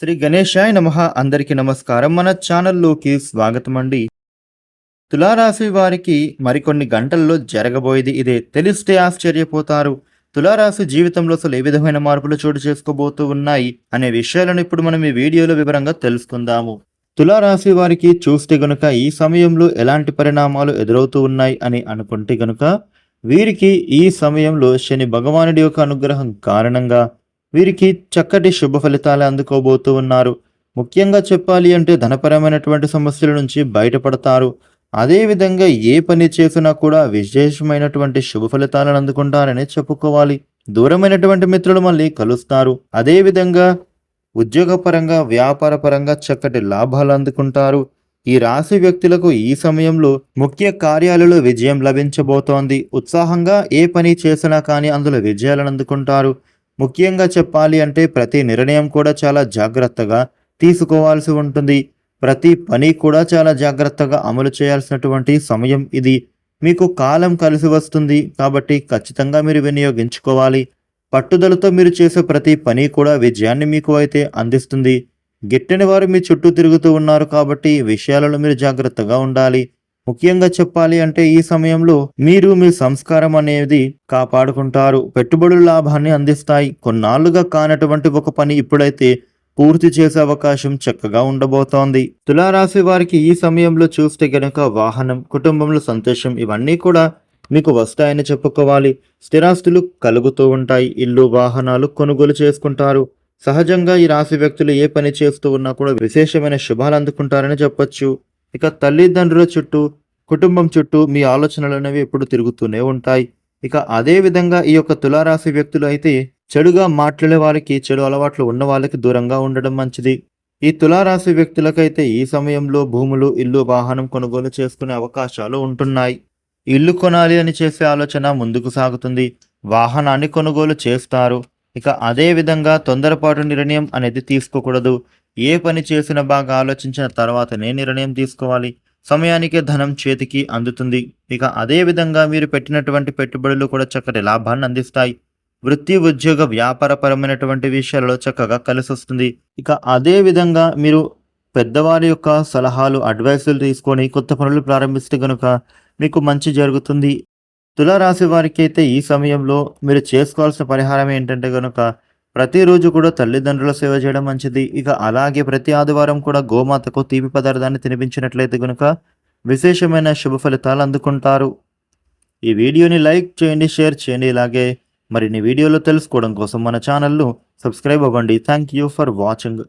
శ్రీ గణేశాయ నమః. అందరికీ నమస్కారం. మన ఛానల్లోకి స్వాగతం అండి. తులారాశి వారికి మరికొన్ని గంటల్లో జరగబోయేది ఇదే. తెలిస్తే ఆశ్చర్యపోతారు. తులారాశి జీవితంలో అసలు ఏ విధమైన మార్పులు చోటు చేసుకోబోతూ ఉన్నాయి అనే విషయాలను ఇప్పుడు మనం ఈ వీడియోలో వివరంగా తెలుసుకుందాము. తులారాశి వారికి చూస్తే గనుక ఈ సమయంలో ఎలాంటి పరిణామాలు ఎదురవుతూ ఉన్నాయి అని అనుకుంటే గనుక వీరికి ఈ సమయంలో శని భగవానుడి యొక్క అనుగ్రహం కారణంగా వీరికి చక్కటి శుభ ఫలితాలు అందుకోబోతూ ఉన్నారు. ముఖ్యంగా చెప్పాలి అంటే ధనపరమైనటువంటి సమస్యల నుంచి బయటపడతారు. అదేవిధంగా ఏ పని చేసినా కూడా విశేషమైనటువంటి శుభ ఫలితాలను అందుకుంటారని చెప్పుకోవాలి. దూరమైనటువంటి మిత్రులు మళ్ళీ కలుస్తారు. అదేవిధంగా ఉద్యోగపరంగా వ్యాపారపరంగా చక్కటి లాభాలు అందుకుంటారు. ఈ రాశి వ్యక్తులకు ఈ సమయంలో ముఖ్య కార్యాలలో విజయం లభించబోతోంది. ఉత్సాహంగా ఏ పని చేసినా కానీ అందులో విజయాలను అందుకుంటారు. ముఖ్యంగా చెప్పాలి అంటే ప్రతి నిర్ణయం కూడా చాలా జాగ్రత్తగా తీసుకోవాల్సి ఉంటుంది. ప్రతి పని కూడా చాలా జాగ్రత్తగా అమలు చేయాల్సినటువంటి సమయం ఇది. మీకు కాలం కలిసి వస్తుంది కాబట్టి ఖచ్చితంగా మీరు వినియోగించుకోవాలి. పట్టుదలతో మీరు చేసే ప్రతి పని కూడా విజయాన్ని మీకు అయితే అందిస్తుంది. గిట్టని వారు మీ చుట్టూ తిరుగుతూ ఉన్నారు కాబట్టి ఈ విషయాలలో మీరు జాగ్రత్తగా ఉండాలి. ముఖ్యంగా చెప్పాలి అంటే ఈ సమయంలో మీరు మీ సంస్కారం అనేది కాపాడుకుంటారు. పెట్టుబడుల లాభాన్ని అందిస్తాయి. కొన్నాళ్లుగా కానటువంటి ఒక పని ఇప్పుడైతే పూర్తి చేసే అవకాశం చక్కగా ఉండబోతోంది. తులారాశి వారికి ఈ సమయంలో చూస్తే గనుక వాహనం, కుటుంబంలో సంతోషం ఇవన్నీ కూడా మీకు వస్తాయని చెప్పుకోవాలి. స్థిరాస్తులు కలుగుతూ ఉంటాయి. ఇల్లు, వాహనాలు కొనుగోలు చేసుకుంటారు. సహజంగా ఈ రాశి వ్యక్తులు ఏ పని చేస్తూ ఉన్నా కూడా విశేషమైన శుభాలు అందుకుంటారని చెప్పొచ్చు. ఇక తల్లిదండ్రుల చుట్టూ, కుటుంబం చుట్టూ మీ ఆలోచనలు అనేవి ఎప్పుడు తిరుగుతూనే ఉంటాయి. ఇక అదే విధంగా ఈ యొక్క తులారాశి వ్యక్తులు అయితే చెడుగా మాట్లాడే వారికి, చెడు అలవాట్లు ఉన్న వాళ్ళకి దూరంగా ఉండడం మంచిది. ఈ తులారాశి వ్యక్తులకైతే ఈ సమయంలో భూములు, ఇల్లు, వాహనం కొనుగోలు చేసుకునే అవకాశాలు ఉంటున్నాయి. ఇల్లు కొనాలి అని చేసే ఆలోచన ముందుకు సాగుతుంది. వాహనాన్ని కొనుగోలు చేస్తారు. ఇక అదే విధంగా తొందరపాటు నిర్ణయం అనేది తీసుకోకూడదు. ఏ పని చేసినా బాగా ఆలోచించిన తర్వాతనే నిర్ణయం తీసుకోవాలి. సమయానికే ధనం చేతికి అందుతుంది. ఇక అదే విధంగా మీరు పెట్టినటువంటి పెట్టుబడులు కూడా చక్కటి లాభాన్ని అందిస్తాయి. వృత్తి, ఉద్యోగ, వ్యాపారపరమైనటువంటి విషయాలలో చక్కగా కలిసి వస్తుంది. ఇక అదే విధంగా మీరు పెద్దవారి యొక్క సలహాలు, అడ్వైసులు తీసుకొని కొత్త పనులు ప్రారంభిస్తే గనుక మీకు మంచి జరుగుతుంది. తులారాశి వారికి అయితే ఈ సమయంలో మీరు చేసుకోవాల్సిన పరిహారం ఏంటంటే గనుక ప్రతిరోజు కూడా తల్లిదండ్రుల సేవ చేయడం మంచిది. ఇక అలాగే ప్రతి ఆదివారం కూడా గోమాతకు తీపి పదార్థాన్ని తినిపించినట్లయితే గనుక విశేషమైన శుభ ఫలితాలు అందుకుంటారు. ఈ వీడియోని లైక్ చేయండి, షేర్ చేయండి. ఇలాగే మరిన్ని వీడియోలు తెలుసుకోవడం కోసం మన ఛానల్ను సబ్స్క్రైబ్ అవ్వండి. Thank you for watching.